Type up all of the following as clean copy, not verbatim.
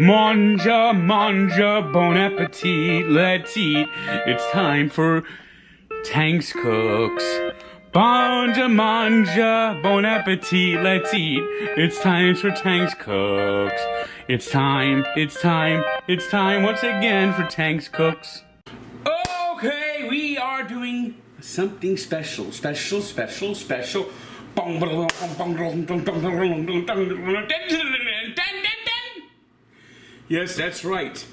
Manja, manja, bon appetit, let's eat. It's time for Tanks Cooks. Manja, manja, bon appetit, let's eat. It's time for Tanks Cooks. It's time once again for Tanks Cooks. Okay, we are doing something special. Yes, that's right.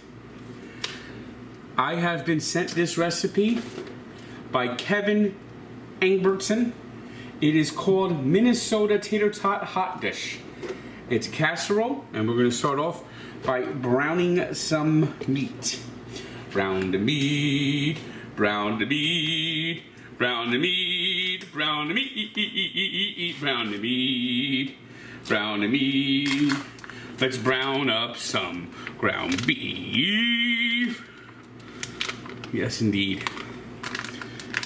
I have been sent this recipe by Kevin Engbretson. It is called Minnesota Tater Tot Hot Dish. It's casserole, and we're going to start off by browning some meat. Brown the meat, brown the meat, brown the meat, brown the meat, brown the meat, brown the meat. Let's brown up some ground beef. Yes, indeed.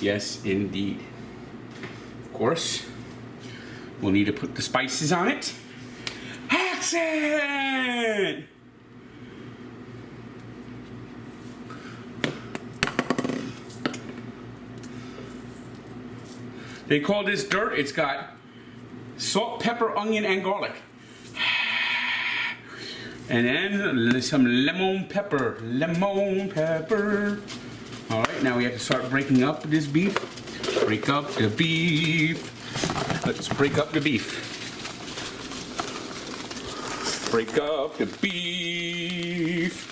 Yes, indeed. Of course, we'll need to put the spices on it. Accent! They call this dirt. It's got salt, pepper, onion, and garlic. And then some lemon pepper. All right, now we have to start breaking up this beef. Break up the beef. Let's break up the beef. Break up the beef.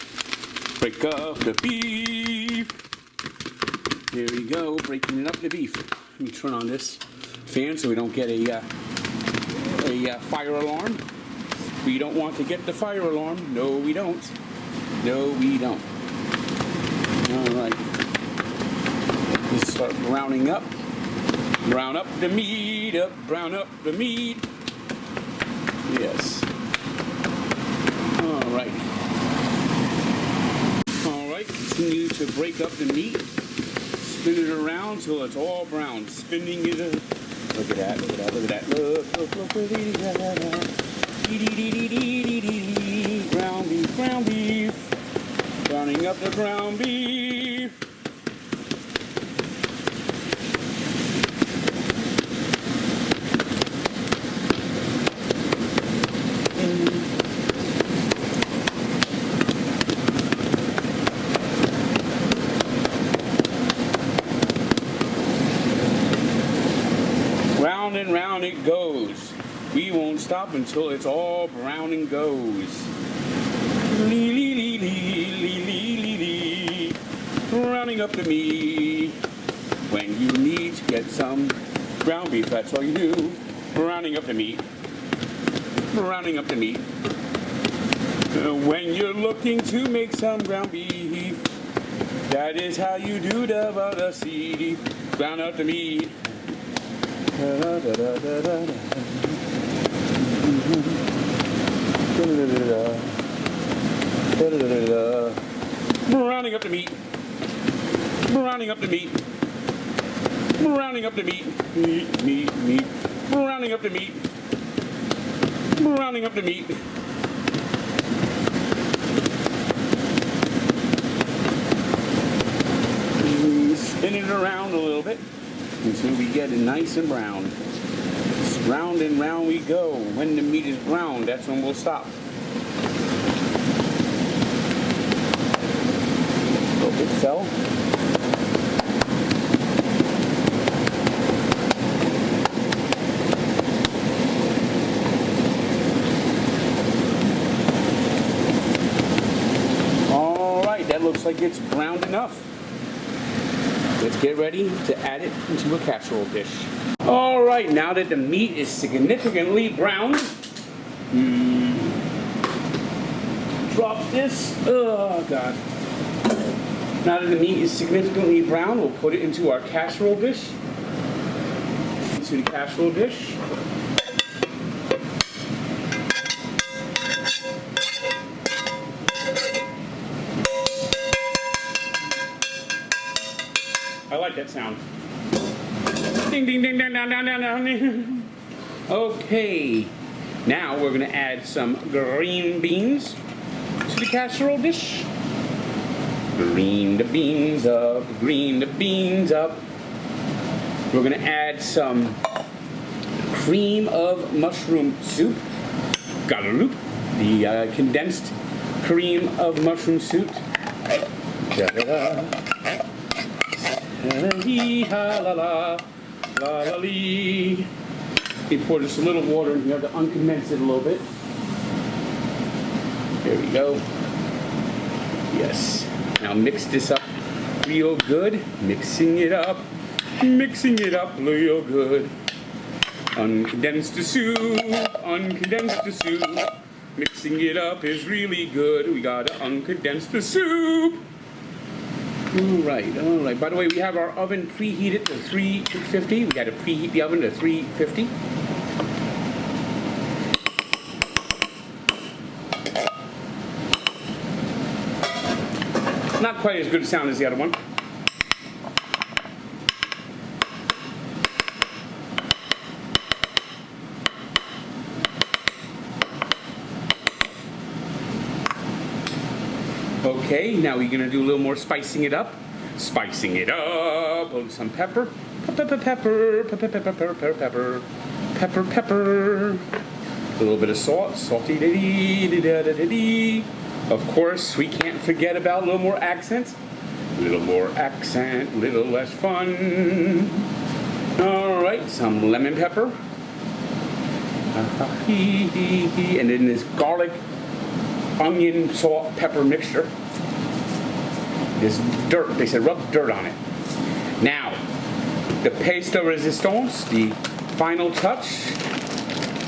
Break up the beef. Here we go, breaking up the beef. Let me turn on this fan so we don't get a fire alarm. We don't want to get the fire alarm. No, we don't. No, we don't. All right. Let's start browning up. Brown up the meat. Brown up the meat. Yes. All right. All right. Continue to break up the meat. Spin it around till it's all brown. Spinning it. Look at that. Look at that. Look at that. Look at that. Ground beef, ground beef. Browning up the ground beef. Round and round it goes. We won't stop until it's all brown and goes. Browning up the meat. When you need to get some ground beef, that's all you do. Browning up the meat. Browning up the meat. When you're looking to make some ground beef, that is how you do the butter seed. Brown up the meat. Browning up the meat. Browning up the meat. Browning up the meat. Meat. Browning up the meat. Browning up the meat. Spin it around a little bit until we get it nice and brown. Round and round we go. When the meat is brown, that's when we'll stop. Oh, it fell. All right, that looks like it's browned enough. Let's get ready to add it into a casserole dish. All right, now that the meat is significantly browned, drop this. Oh, God. Now that the meat is significantly brown, we'll put it into our casserole dish. Into the casserole dish. I like that sound. Ding, ding, ding, ding, ding, ding, ding, ding. Okay, now we're going to add some green beans the casserole dish. Green the beans up, green the beans up. We're gonna add some cream of mushroom soup. Gotta loop. The condensed cream of mushroom soup. Da-da-da. La-la-lee. You pour just a little water and you have to uncondense it a little bit. There we go. Yes. Now mix this up real good. Mixing it up real good. Uncondense the soup, uncondense the soup. Mixing it up is really good. We gotta uncondense the soup. All right. By the way, we have our oven preheated to 350. We gotta preheat the oven to 350. Not quite as good a sound as the other one. Okay, now we're gonna do a little more spicing it up. Spicing it up with some pepper. Pepper. A little bit of salt. Salty. Of course, we can't forget about a little more accent. A little more accent, little less fun. All right, some lemon pepper. And then this garlic, onion, salt, pepper mixture. This dirt, they said rub dirt on it. Now, the pièce de résistance, the final touch,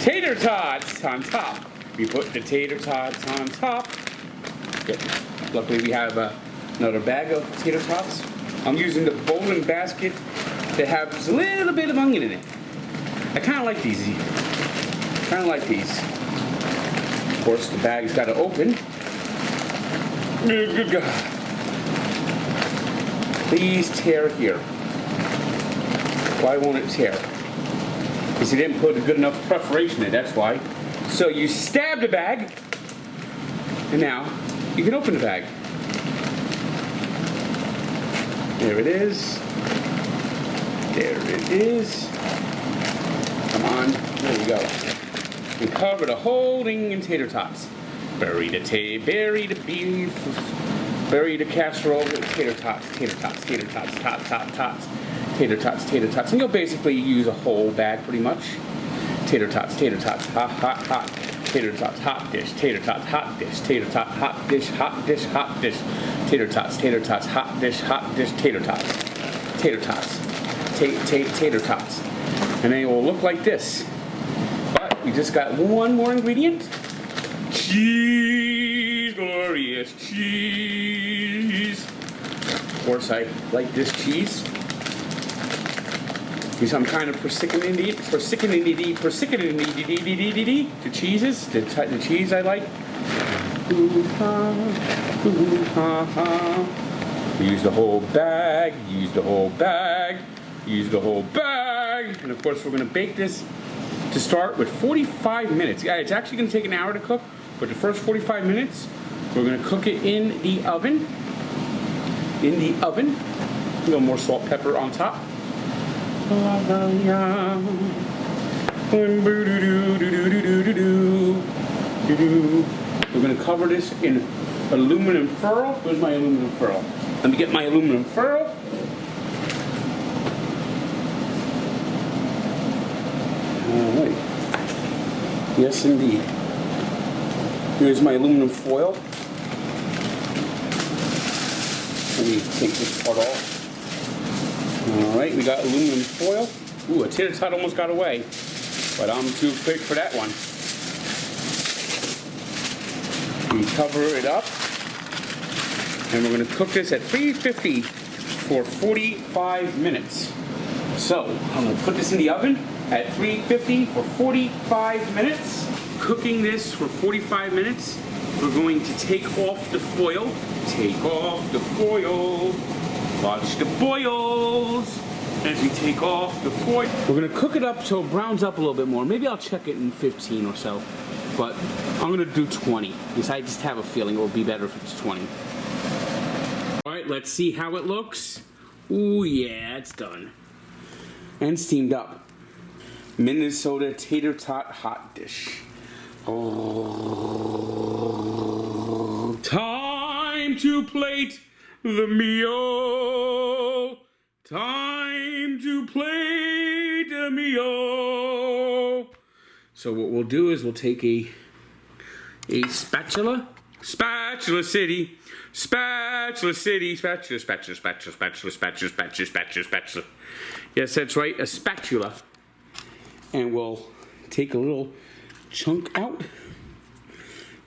tater tots on top. We put the tater tots on top. Good. Luckily we have another bag of tater tots. I'm using the bowling basket that has a little bit of onion in it. I kind of like these. Of course, the bag's got to open. Please tear here. Why won't it tear? Because you didn't put a good enough preparation in it, that's why. So you stab the bag, and now you can open the bag. There it is. There it is. Come on, there we go. And cover the whole thing in tater tots. Bury the beef, bury the casserole with tater tots, tots, tater tots. And you'll basically use a whole bag pretty much. Tater tots, hot. Tater tots, hot dish. Tater tots, hot dish. Tater tot, hot dish. Tater tots, hot dish, tater tots. Tater tots. Tater tots. And they will look like this. But we just got one more ingredient. Cheese, glorious cheese. Of course, I like this cheese. Because I'm kind of persickenity to cheeses, the cheese I like. Use the whole bag, and of course we're going to bake this to start with 45 minutes. Yeah, it's actually going to take an hour to cook, but the first 45 minutes, we're going to cook it in the oven. A little more salt, pepper on top. We're going to cover this in aluminum foil. Where's my aluminum foil? Let me get my aluminum foil. Alright. Yes, indeed. Here's my aluminum foil. Let me take this part off. Alright, we got aluminum foil. Ooh, a tater tot almost got away. But I'm too quick for that one. We cover it up. And we're going to cook this at 350 for 45 minutes. So, I'm going to put this in the oven at 350 for 45 minutes. Cooking this for 45 minutes. We're going to take off the foil. Take off the foil. Watch the boils as we take off the foil. We're going to cook it up so it browns up a little bit more. Maybe I'll check it in 15 or so. but I'm gonna do 20 because I just have a feeling it will be better if it's 20. All right, let's see how it looks. Ooh, yeah, it's done. And steamed up. Minnesota Tater Tot hot dish. Oh, time to plate the meal. Time to plate the meal. So what we'll do is we'll take a spatula. Spatula City. Spatula City. Spatula, spatula, spatula, spatula, spatula, spatula, spatula, spatula. Yes, that's right, a spatula. And we'll take a little chunk out.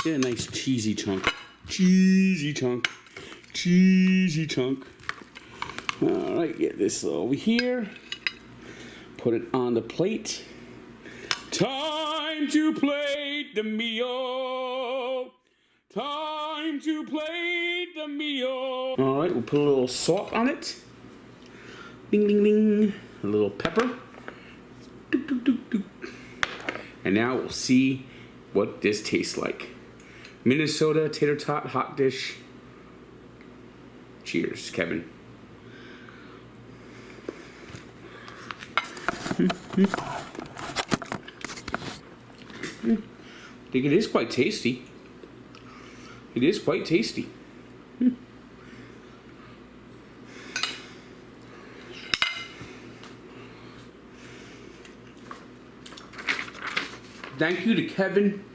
Get a nice cheesy chunk. Cheesy chunk. Cheesy chunk. Alright, get this over here. Put it on the plate. Time to plate the meal. Time to plate the meal. Alright, we'll put a little salt on it. Ding, ding, ding. A little pepper. Doop, doop, doop, doop. And now we'll see what this tastes like. Minnesota Tater Tot hot dish. Cheers, Kevin. I think it is quite tasty. It is quite tasty. Thank you to Kevin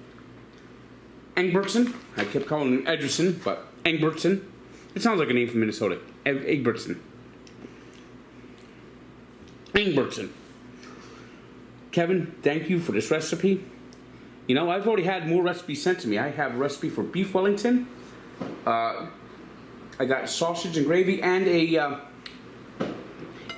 Engbretson. I kept calling him Edgerson, but Engbretson. It sounds like a name from Minnesota. Engbretson. Engbretson. Kevin, thank you for this recipe. You know, I've already had more recipes sent to me. I have a recipe for beef Wellington. I got sausage and gravy and a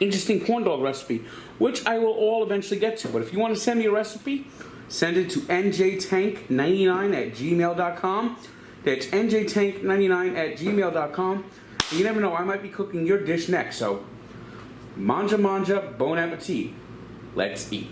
interesting corn dog recipe, which I will all eventually get to. But if you want to send me a recipe, send it to njtank99@gmail.com. That's njtank99@gmail.com. And you never know, I might be cooking your dish next. So, manja manja, bon appetit. Let's eat.